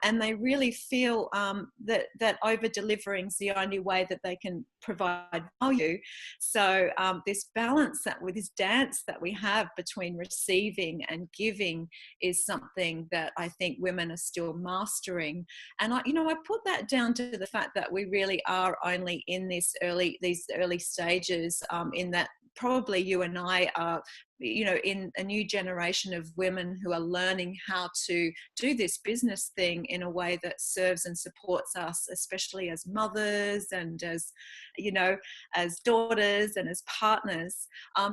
and they really feel that over-delivering is the only way that they can provide value. So this balance, this dance that we have between receiving and giving is something that I think women are still mastering. And I put that down to the fact that we really are only in these early stages, in that probably you and I are, in a new generation of women who are learning how to do this business thing in a way that serves and supports us, especially as mothers and as daughters and as partners.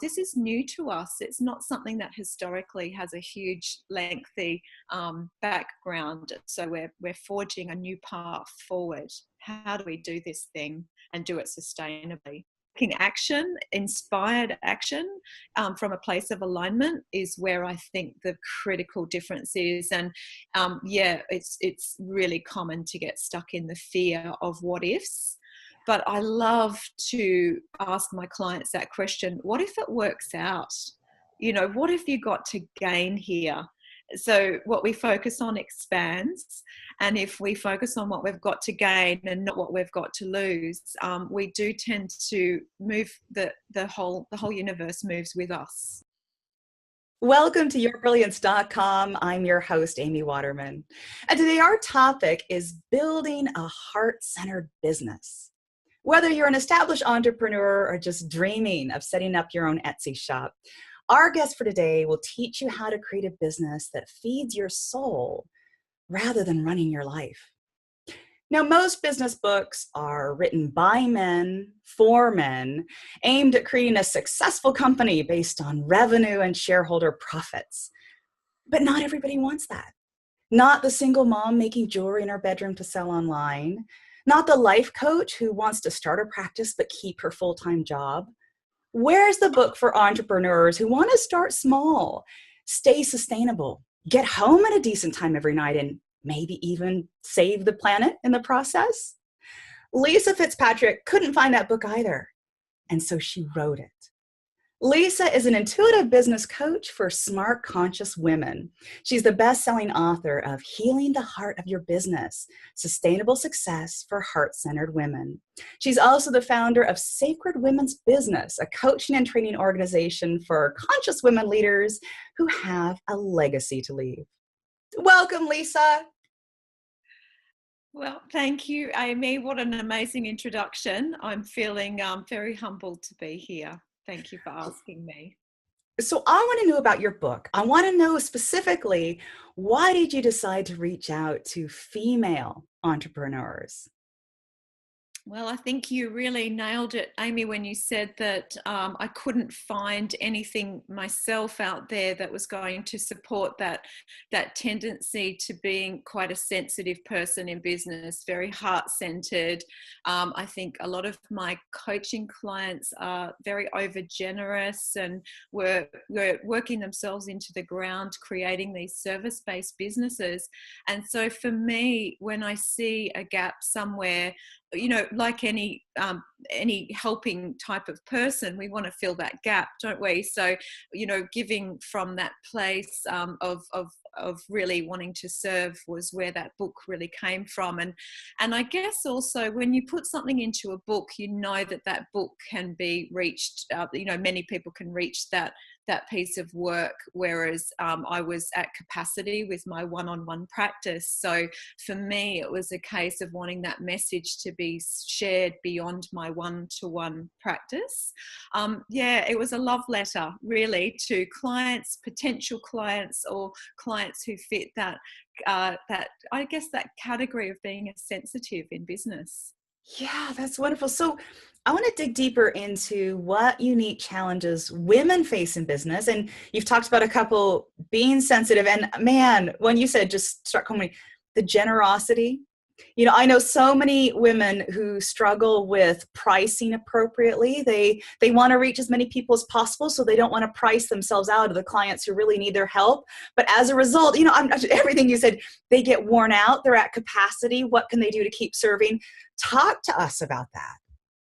This is new to us. It's not something that historically has a huge, lengthy background. So we're forging a new path forward. How do we do this thing and do it sustainably? Action, inspired action from a place of alignment is where I think the critical difference is. And it's really common to get stuck in the fear of what ifs. But I love to ask my clients that question: what if it works out? What if you got to gain here? So what we focus on expands, and if we focus on what we've got to gain and not what we've got to lose, we do tend to move, the whole universe moves with us. Welcome to yourbrilliance.com. I'm your host, Amy Waterman. And today our topic is building a heart-centered business. Whether you're an established entrepreneur or just dreaming of setting up your own Etsy shop, our guest for today will teach you how to create a business that feeds your soul rather than running your life. Now, most business books are written by men, for men, aimed at creating a successful company based on revenue and shareholder profits. But not everybody wants that. Not the single mom making jewelry in her bedroom to sell online. Not the life coach who wants to start a practice but keep her full-time job. Where's the book for entrepreneurs who want to start small, stay sustainable, get home at a decent time every night, and maybe even save the planet in the process? Lisa Fitzpatrick couldn't find that book either, and so she wrote it. Lisa is an intuitive business coach for smart, conscious women. She's the best-selling author of Healing the Heart of Your Business, Sustainable Success for Heart-Centered Women. She's also the founder of Sacred Women's Business, a coaching and training organization for conscious women leaders who have a legacy to leave. Welcome, Lisa. Well, thank you, Amy. What an amazing introduction. I'm feeling very humbled to be here. Thank you for asking me. So I want to know about your book. I want to know specifically, why did you decide to reach out to female entrepreneurs? Well, I think you really nailed it, Amy, when you said that I couldn't find anything myself out there that was going to support that tendency to being quite a sensitive person in business, very heart-centered. I think a lot of my coaching clients are very over-generous and were working themselves into the ground, creating these service-based businesses. And so for me, when I see a gap somewhere, like any helping type of person, we want to fill that gap, don't we? So, giving from that place of really wanting to serve was where that book really came from. And I guess also when you put something into a book, that book can be reached, many people can reach that piece of work, whereas I was at capacity with my one-on-one practice. So for me, it was a case of wanting that message to be shared beyond my one-to-one practice. It was a love letter really to clients, potential clients, or clients who fit that category of being a sensitive in business. Yeah, that's wonderful. So I want to dig deeper into what unique challenges women face in business. And you've talked about a couple, being sensitive. And man, when you said, just start calling me, the generosity. I know so many women who struggle with pricing appropriately. They want to reach as many people as possible, so they don't want to price themselves out of the clients who really need their help. But as a result, everything you said, they get worn out. They're at capacity. What can they do to keep serving? Talk to us about that.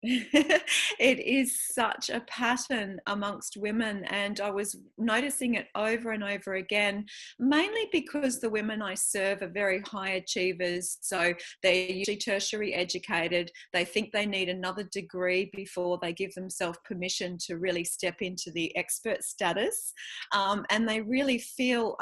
It is such a pattern amongst women, and I was noticing it over and over again, mainly because the women I serve are very high achievers. So they're usually tertiary educated. They think they need another degree before they give themselves permission to really step into the expert status. And they really feel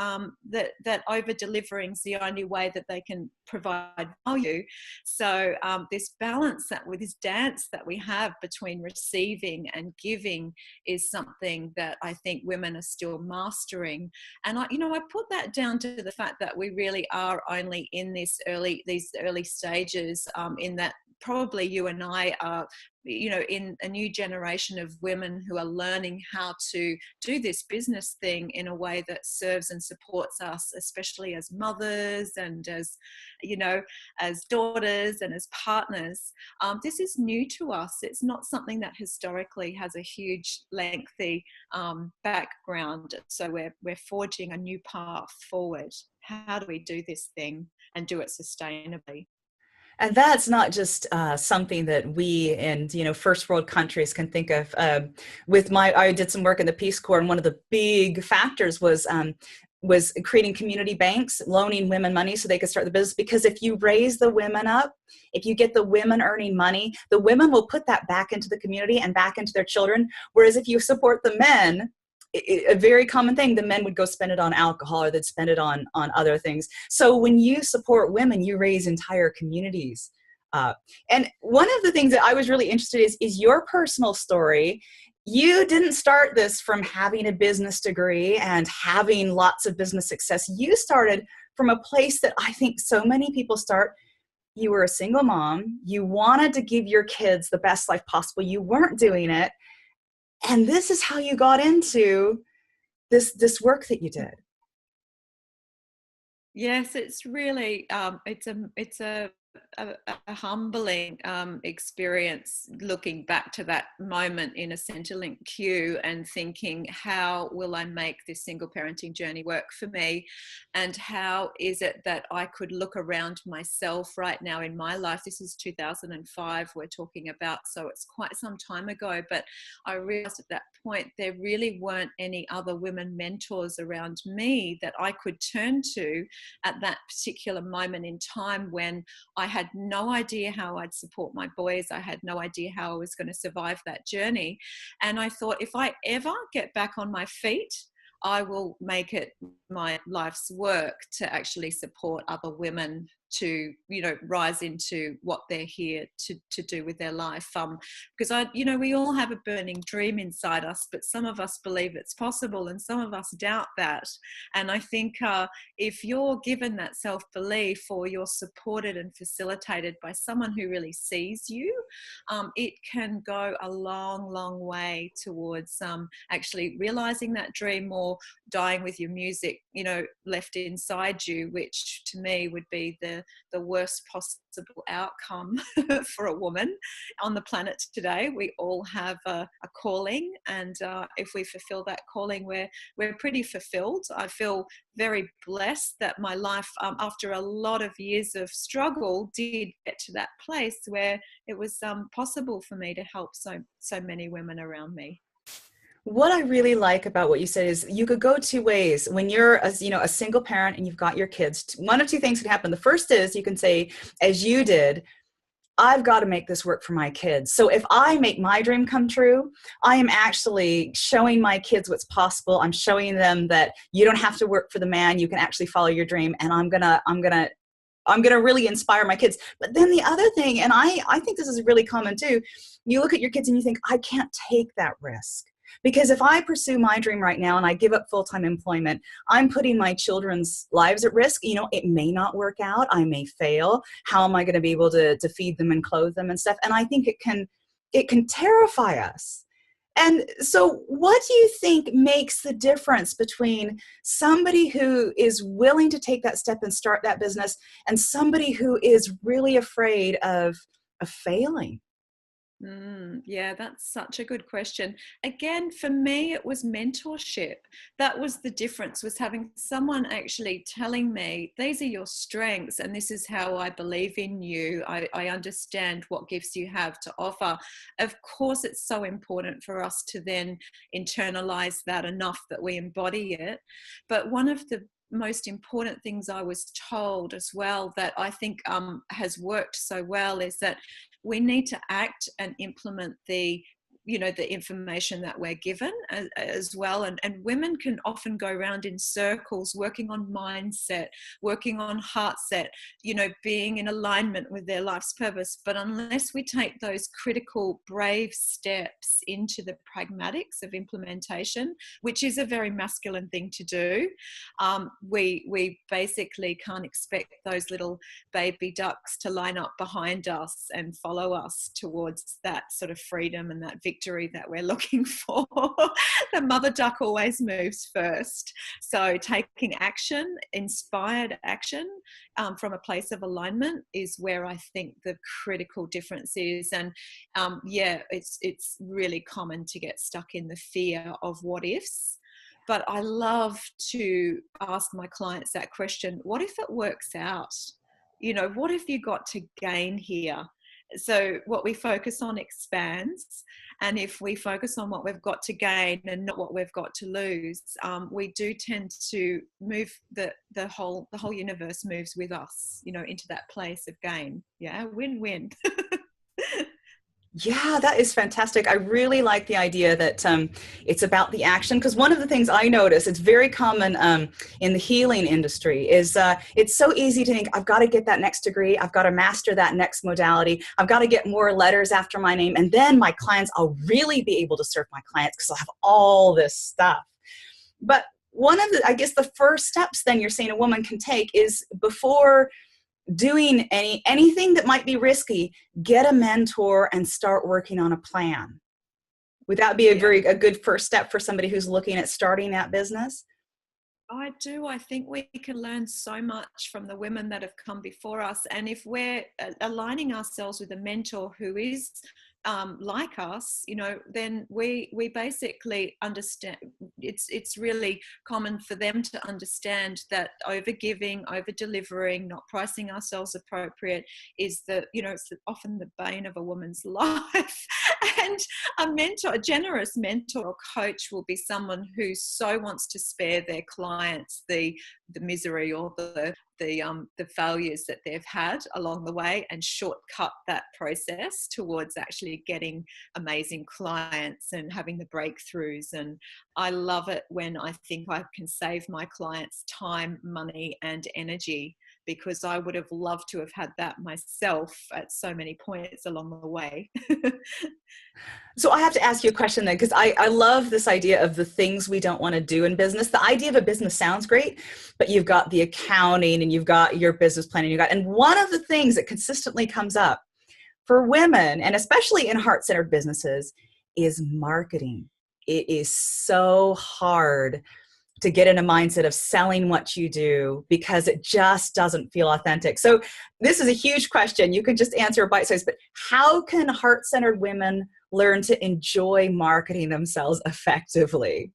that over delivering is the only way that they can provide value. So this balance, that with this dance that we have between receiving and giving, is something that I think women are still mastering. And I put that down to the fact that we really are only in these early stages, in that probably you and I are, in a new generation of women who are learning how to do this business thing in a way that serves and supports us, especially as mothers and as daughters and as partners. This is new to us. It's not something that historically has a huge, lengthy background. So we're forging a new path forward. How do we do this thing and do it sustainably? And that's not just something that we in first world countries can think of. I did some work in the Peace Corps, and one of the big factors was creating community banks, loaning women money so they could start the business. Because if you raise the women up, if you get the women earning money, the women will put that back into the community and back into their children. Whereas if you support the men, a very common thing, the men would go spend it on alcohol, or they'd spend it on other things. So when you support women, you raise entire communities. And one of the things that I was really interested in is your personal story. You didn't start this from having a business degree and having lots of business success. You started from a place that I think so many people start. You were a single mom. You wanted to give your kids the best life possible. You weren't doing it. And this is how you got into this work that you did. Yes, it's really it's a humbling experience, looking back to that moment in a Centrelink queue and thinking, how will I make this single parenting journey work for me? And how is it that I could look around myself right now in my life? This is 2005 we're talking about, so it's quite some time ago. But I realized at that point there really weren't any other women mentors around me that I could turn to at that particular moment in time, when I had no idea how I'd support my boys. I had no idea how I was going to survive that journey. And I thought, if I ever get back on my feet, I will make it my life's work to actually support other women to rise into what they're here to do with their life, because we all have a burning dream inside us, but some of us believe it's possible and some of us doubt that. And I think if you're given that self-belief, or you're supported and facilitated by someone who really sees you, it can go a long way towards actually realizing that dream, or dying with your music left inside you, which to me would be the worst possible outcome for a woman on the planet today. We all have a calling, and if we fulfill that calling, we're pretty fulfilled. I feel very blessed that my life, after a lot of years of struggle, did get to that place where it was possible for me to help so many women around me. What I really like about what you said is you could go two ways. When you're a single parent and you've got your kids, one of two things can happen. The first is you can say, as you did, I've got to make this work for my kids. So if I make my dream come true, I am actually showing my kids what's possible. I'm showing them that you don't have to work for the man. You can actually follow your dream. And I'm gonna really inspire my kids. But then the other thing, and I think this is really common too, you look at your kids and you think, I can't take that risk. Because if I pursue my dream right now and I give up full-time employment, I'm putting my children's lives at risk. It may not work out. I may fail. How am I going to be able to feed them and clothe them and stuff? And I think it can terrify us. And so what do you think makes the difference between somebody who is willing to take that step and start that business and somebody who is really afraid of failing? Yeah, that's such a good question. Again, for me, it was mentorship. That was the difference, was having someone actually telling me, these are your strengths and this is how I believe in you. I understand what gifts you have to offer. Of course, it's so important for us to then internalize that enough that we embody it. But one of the most important things I was told as well that I think has worked so well is that we need to act and implement the information that we're given as well. And women can often go around in circles working on mindset, working on heart set, being in alignment with their life's purpose. But unless we take those critical, brave steps into the pragmatics of implementation, which is a very masculine thing to do, we basically can't expect those little baby ducks to line up behind us and follow us towards that sort of freedom and that victory that we're looking for. The mother duck always moves first. So taking action, inspired action, from a place of alignment is where I think the critical difference is. And it's really common to get stuck in the fear of what ifs. But I love to ask my clients that question: what if it works out? What have you got to gain here? So what we focus on expands. And if we focus on what we've got to gain and not what we've got to lose, we do tend to move the whole universe moves with us, into that place of gain. Yeah, win-win. Yeah, that is fantastic. I really like the idea that it's about the action, because one of the things I notice, it's very common in the healing industry, is it's so easy to think, I've got to get that next degree, I've got to master that next modality, I've got to get more letters after my name, and then my clients, I'll really be able to serve my clients because I'll have all this stuff. But one of the, I guess the first steps then you're saying a woman can take is, before doing anything that might be risky, get a mentor and start working on a plan. Would that be a good first step for somebody who's looking at starting that business? I do. I think we can learn so much from the women that have come before us. And if we're aligning ourselves with a mentor who is like us, then we basically understand. It's really common for them to understand that over giving, over delivering, not pricing ourselves appropriate is it's often the bane of a woman's life. And a generous mentor or coach will be someone who so wants to spare their clients the misery or the failures that they've had along the way, and shortcut that process towards actually getting amazing clients and having the breakthroughs. And I love it when I think I can save my clients time, money, and energy, because I would have loved to have had that myself at so many points along the way. So I have to ask you a question then, because I love this idea of the things we don't want to do in business. The idea of a business sounds great, but you've got the accounting and you've got your business plan, and one of the things that consistently comes up for women, and especially in heart-centered businesses, is marketing. It is so hard to get in a mindset of selling what you do because it just doesn't feel authentic. So this is a huge question. You can just answer a bite-size, but how can heart-centered women learn to enjoy marketing themselves effectively?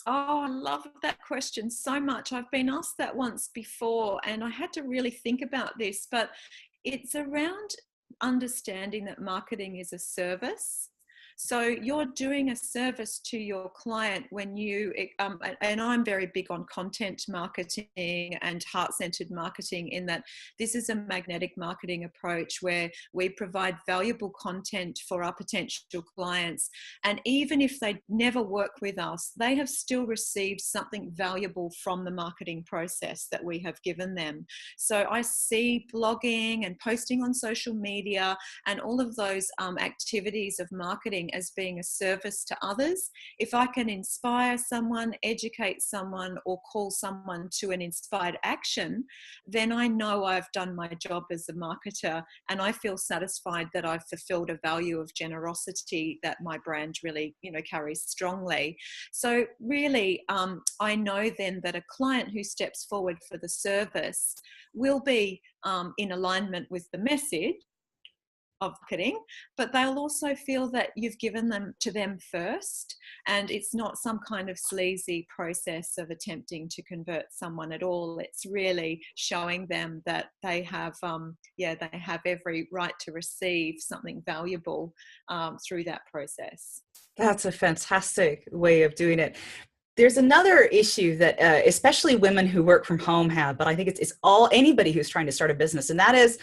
Oh, I love that question so much. I've been asked that once before and I had to really think about this, but it's around understanding that marketing is a service. So you're doing a service to your client when you, and I'm very big on content marketing and heart-centered marketing, in that this is a magnetic marketing approach where we provide valuable content for our potential clients. And even if they never work with us, they have still received something valuable from the marketing process that we have given them. So I see blogging and posting on social media and all of those activities of marketing as being a service to others. If I can inspire someone, educate someone, or call someone to an inspired action, then I know I've done my job as a marketer, and I feel satisfied that I've fulfilled a value of generosity that my brand really, carries strongly. So really, I know then that a client who steps forward for the service will be in alignment with the message, of marketing, but they'll also feel that you've given them to them first, and it's not some kind of sleazy process of attempting to convert someone at all. It's really showing them that they have they have every right to receive something valuable through that process. That's a fantastic way of doing it. There's another issue that especially women who work from home have, but I think it's all anybody who's trying to start a business, and that is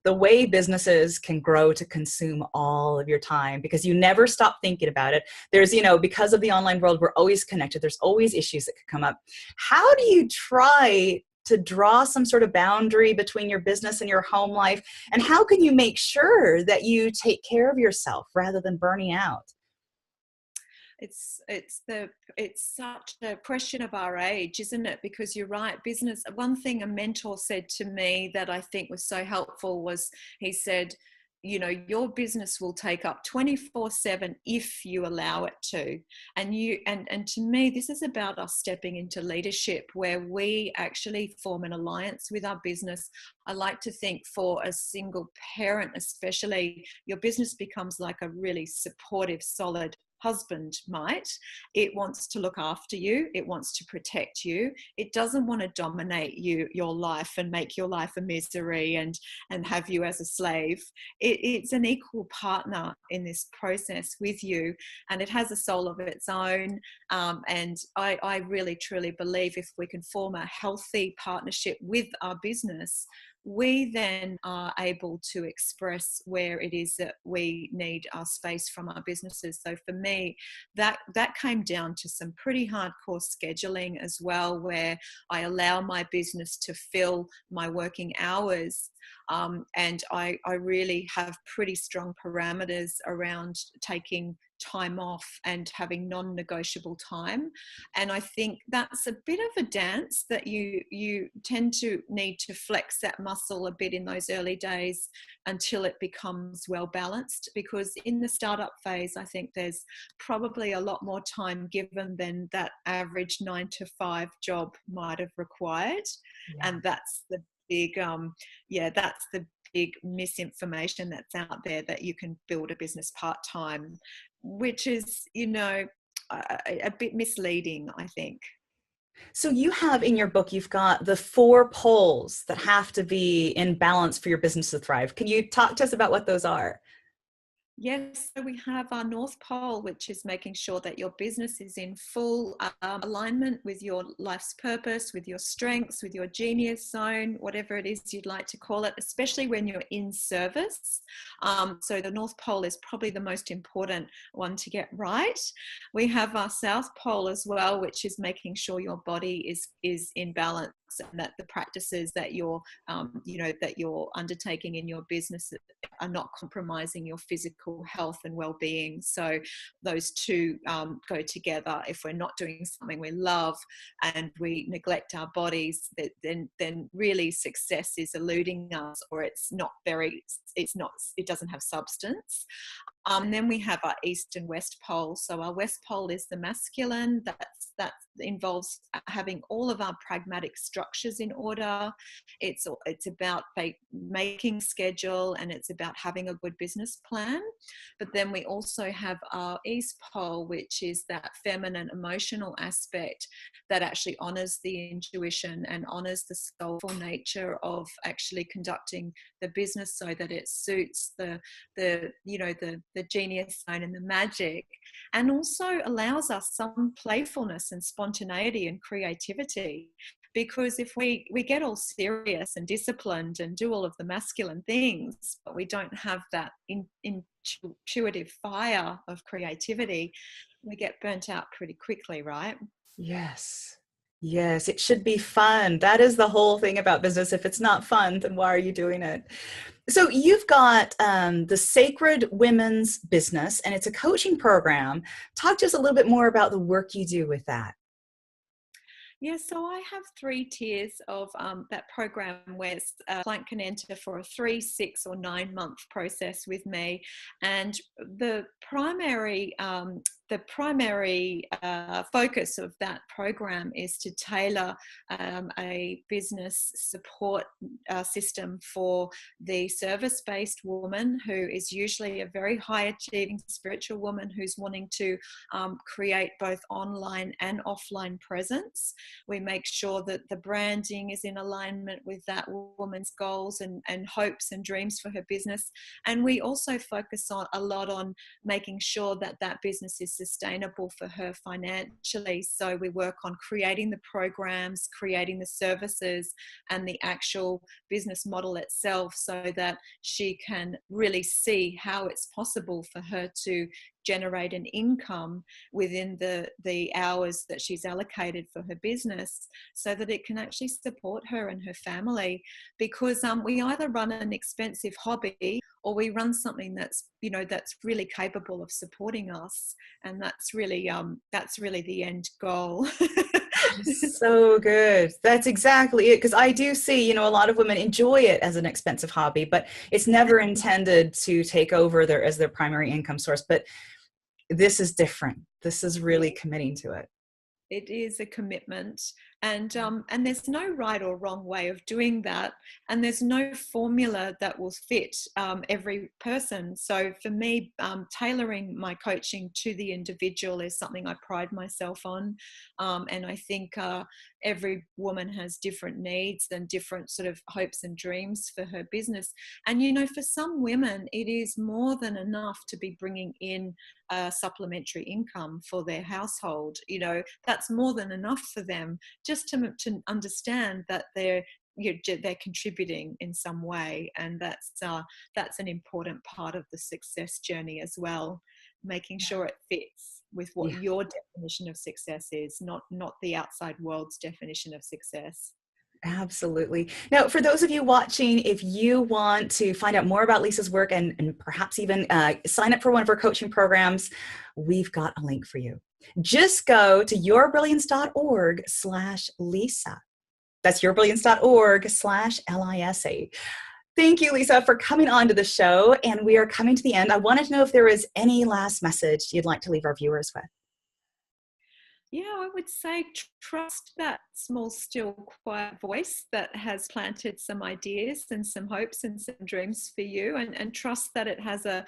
the way businesses can grow to consume all of your time because you never stop thinking about it. There's, because of the online world, we're always connected. There's always issues that could come up. How do you try to draw some sort of boundary between your business and your home life? And how can you make sure that you take care of yourself rather than burning out? It's such a question of our age, isn't it? Because you're right, business. One thing a mentor said to me that I think was so helpful was, he said, your business will take up 24/7 if you allow it to. And to me, this is about us stepping into leadership where we actually form an alliance with our business. I like to think for a single parent, especially, your business becomes like a really supportive, solid husband might. It wants to look after you. It wants to protect you. It doesn't want to dominate your life and make your life a misery and have you as a slave. It's an equal partner in this process with you, and it has a soul of its own. And I really, truly believe if we can form a healthy partnership with our business, we then are able to express where it is that we need our space from our businesses. So for me, that came down to some pretty hardcore scheduling as well, where I allow my business to fill my working hours. And I really have pretty strong parameters around taking time off and having non-negotiable time. And I think that's a bit of a dance that you tend to need to flex that muscle a bit in those early days until it becomes well balanced, because in the startup phase, I think there's probably a lot more time given than that average 9-to-5 job might have required. Yeah. And that's the big that's the big misinformation that's out there, that you can build a business part-time, which is a bit misleading, I think. So you have in your book, you've got the 4 poles that have to be in balance for your business to thrive. Can you talk to us about what those are? Yes, so we have our North Pole, which is making sure that your business is in full alignment with your life's purpose, with your strengths, with your genius zone, whatever it is you'd like to call it, especially when you're in service. So the North Pole is probably the most important one to get right. We have our South Pole as well, which is making sure your body is in balance, and that the practices that you're undertaking in your business are not compromising your physical health and well-being. So those two go together. If we're not doing something we love and we neglect our bodies, then really success is eluding us, or it doesn't have substance. And then we have our East and West Pole. So our West Pole is the masculine. That involves having all of our pragmatic structures in order. It's about making schedule, and it's about having a good business plan. But then we also have our East Pole, which is that feminine emotional aspect that actually honors the intuition and honors the soulful nature of actually conducting the business so that it suits the genius zone and the magic, and also allows us some playfulness and spontaneity and creativity. Because if we get all serious and disciplined and do all of the masculine things, but we don't have that intuitive fire of creativity, we get burnt out pretty quickly, right? Yes. Yes, it should be fun. That is the whole thing about business. If it's not fun, then why are you doing it? So you've got the Sacred Women's Business, and it's a coaching program. Talk to us a little bit more about the work you do with that. Yeah, so I have 3 tiers of that program where a client can enter for a 3, 6, or 9 month process with me. And the primary the primary focus of that program is to tailor a business support system for the service-based woman, who is usually a very high-achieving spiritual woman who's wanting to create both online and offline presence. We make sure that the branding is in alignment with that woman's goals and hopes and dreams for her business. And we also focus on a lot on making sure that that business is sustainable for her financially. So we work on creating the programs, creating the services, and the actual business model itself, so that she can really see how it's possible for her to generate an income within the hours that she's allocated for her business, so that it can actually support her and her family. Because we either run an expensive hobby, or we run something that's, you know, that's really capable of supporting us, and that's really the end goal. So good. That's exactly it. Because I do see, you know, a lot of women enjoy it as an expensive hobby, but it's never intended to take over as their primary income source. But this is different. This is really committing to it. It is a commitment, and there's no right or wrong way of doing that, and there's no formula that will fit every person. So for me, tailoring my coaching to the individual is something I pride myself on, and I think every woman has different needs and different sort of hopes and dreams for her business. And, you know, for some women, it is more than enough to be bringing in supplementary income for their household. You know, that's more than enough for them, just to understand that they're contributing in some way, and that's an important part of the success journey as well, making sure it fits with what your definition of success is, not the outside world's definition of success. Absolutely. Now, for those of you watching, if you want to find out more about Lisa's work and perhaps even sign up for one of her coaching programs, we've got a link for you. Just go to yourbrilliance.org/Lisa. That's yourbrilliance.org/LISA. Thank you, Lisa, for coming on to the show. And we are coming to the end. I wanted to know if there was any last message you'd like to leave our viewers with. Yeah, I would say trust that small, still, quiet voice that has planted some ideas and some hopes and some dreams for you, and trust that it has a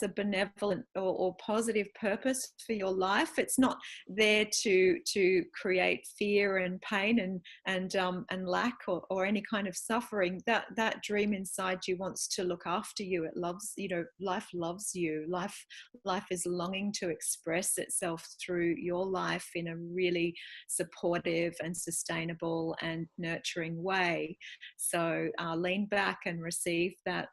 benevolent or positive purpose for your life. It's not there to create fear and pain and lack or any kind of suffering. That dream inside you wants to look after you. It loves, you know, life loves you. Life is longing to express itself through your life in a really supportive and sustainable and nurturing way. So lean back and receive that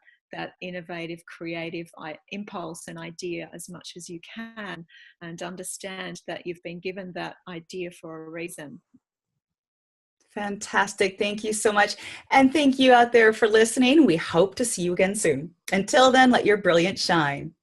innovative, creative impulse and idea as much as you can, and understand that you've been given that idea for a reason. Fantastic. Thank you so much. And thank you out there for listening. We hope to see you again soon. Until then, let your brilliance shine.